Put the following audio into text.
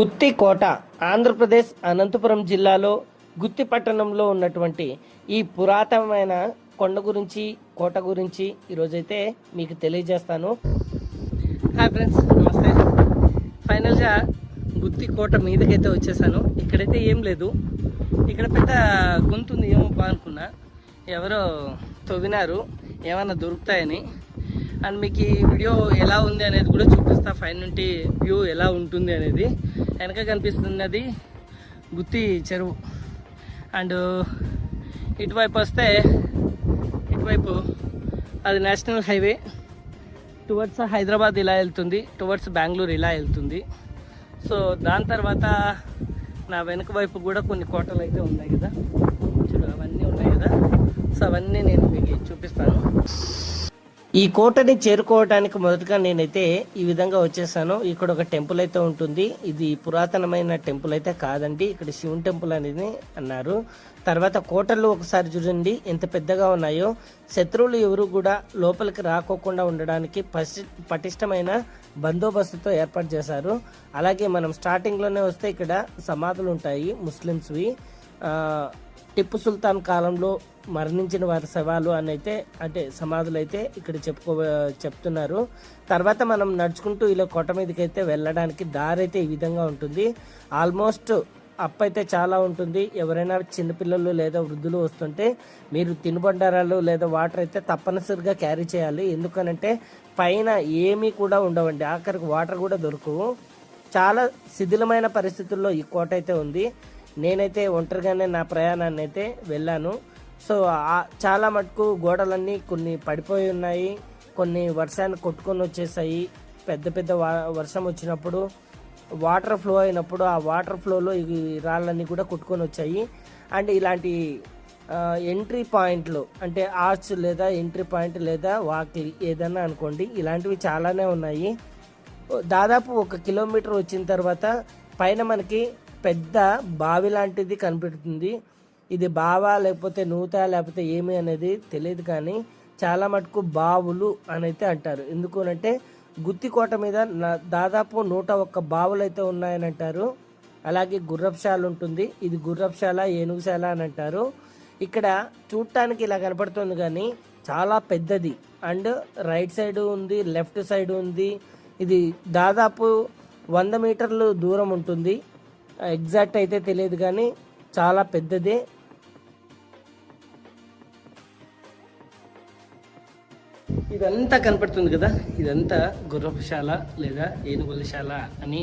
గుత్తి కోట ఆంధ్రప్రదేశ్ అనంతపురం జిల్లాలో గుత్తి పట్టణంలో ఉన్నటువంటి ఈ పురాతనమైన కొండ గురించి కోట గురించి ఈరోజైతే మీకు తెలియజేస్తాను. హాయ్ ఫ్రెండ్స్, నమస్తే. ఫైనల్గా గుత్తి కోట మీదకైతే వచ్చేసాను. ఇక్కడైతే ఏం లేదు, ఇక్కడ పెద్ద గొంతుంది ఏమో అనుకున్నా, ఎవరో తవ్వినారు ఏమన్నా దొరుకుతాయని. అండ్ మీకు ఈ వీడియో ఎలా ఉంది అనేది కూడా చూపిస్తా, పైన నుండి వ్యూ ఎలా ఉంటుంది అనేది. వెనక కనిపిస్తున్నది గుత్తి చెరువు. అండ్ ఇటువైపు వస్తే ఇటువైపు అది నేషనల్ హైవే టువర్డ్స్ హైదరాబాద్ ఇలా వెళ్తుంది, టువర్డ్స్ బెంగళూరు ఇలా వెళ్తుంది. సో దాని తర్వాత నా వెనక వైపు కూడా కొన్ని కోటలు అయితే ఉన్నాయి కదా, చూడు అవన్నీ ఉన్నాయి కదా. సో అవన్నీ నేను మీకు చూపిస్తాను. ఈ కోటని చేరుకోవడానికి మొదటగా నేనైతే ఈ విధంగా వచ్చేసాను. ఇక్కడ ఒక టెంపుల్ అయితే ఉంటుంది. ఇది పురాతనమైన టెంపుల్ అయితే కాదండి, ఇక్కడ శివుని టెంపుల్ అనేది అన్నారు. తర్వాత కోటలు ఒకసారి చూడండి ఎంత పెద్దగా ఉన్నాయో. శత్రువులు ఎవరు కూడా లోపలికి రాకోకుండా ఉండడానికి పటిష్టమైన బందోబస్తుతో ఏర్పాటు చేశారు. అలాగే మనం స్టార్టింగ్లోనే వస్తే ఇక్కడ సమాధులు ఉంటాయి ముస్లిమ్స్వి. టిప్పు సుల్తాన్ కాలంలో మరణించిన వారి శవాలు అని అయితే అంటే సమాధులు అయితే ఇక్కడ చెప్తున్నారు. తర్వాత మనం నడుచుకుంటూ ఇలా కోట మీదకి అయితే వెళ్ళడానికి దారి అయితే ఈ విధంగా ఉంటుంది. ఆల్మోస్ట్ అప్ అయితే చాలా ఉంటుంది. ఎవరైనా చిన్నపిల్లలు లేదా వృద్ధులు వస్తుంటే మీరు తినుబండారాలు లేదా వాటర్ అయితే తప్పనిసరిగా క్యారీ చేయాలి. ఎందుకనంటే పైన ఏమీ కూడా ఉండవండి, ఆఖరికి వాటర్ కూడా దొరకవు. చాలా శిథిలమైన పరిస్థితుల్లో ఈ కోట అయితే ఉంది. నేనైతే ఒంటరిగానే నా ప్రయాణాన్ని అయితే వెళ్ళాను. సో చాలా మటుకు గోడలన్నీ కొన్ని పడిపోయి ఉన్నాయి, కొన్ని వర్షాన్ని కొట్టుకొని వచ్చేసాయి. పెద్ద పెద్ద వర్షం వచ్చినప్పుడు వాటర్ ఫ్లో అయినప్పుడు ఆ వాటర్ ఫ్లోలో ఈ రాళ్ళన్నీ కూడా కొట్టుకొని వచ్చాయి. అండ్ ఇలాంటి ఎంట్రీ పాయింట్లు అంటే ఆర్చ్ లేదా ఎంట్రీ పాయింట్ లేదా వాకిలి ఏదన్నా అనుకోండి, ఇలాంటివి చాలానే ఉన్నాయి. దాదాపు 1 కిలోమీటర్ వచ్చిన తర్వాత పైన మనకి పెద్ద బావి లాంటిది కనిపెడుతుంది. ఇది బావా లేకపోతే నూత లేకపోతే ఏమి అనేది తెలియదు, కానీ చాలా మటుకు బావులు అని అయితే అంటారు. ఎందుకు అంటే గుత్తికోట మీద దాదాపు 101 బావులు అయితే ఉన్నాయని అంటారు. అలాగే గుర్రపుశాల ఉంటుంది, ఇది గుర్రపుశాల ఏనుగుశాల అని అంటారు. ఇక్కడ చూడటానికి ఇలా కనపడుతుంది కానీ చాలా పెద్దది. అండ్ రైట్ సైడ్ ఉంది, లెఫ్ట్ సైడ్ ఉంది. ఇది దాదాపు 100 మీటర్లు దూరం ఉంటుంది. ఎగ్జాక్ట్ అయితే తెలియదు కానీ చాలా పెద్దదే. ఇదంతా కనపడుతుంది కదా, ఇదంతా గుర్రపుశాల లేదా ఏనుగులశాల అని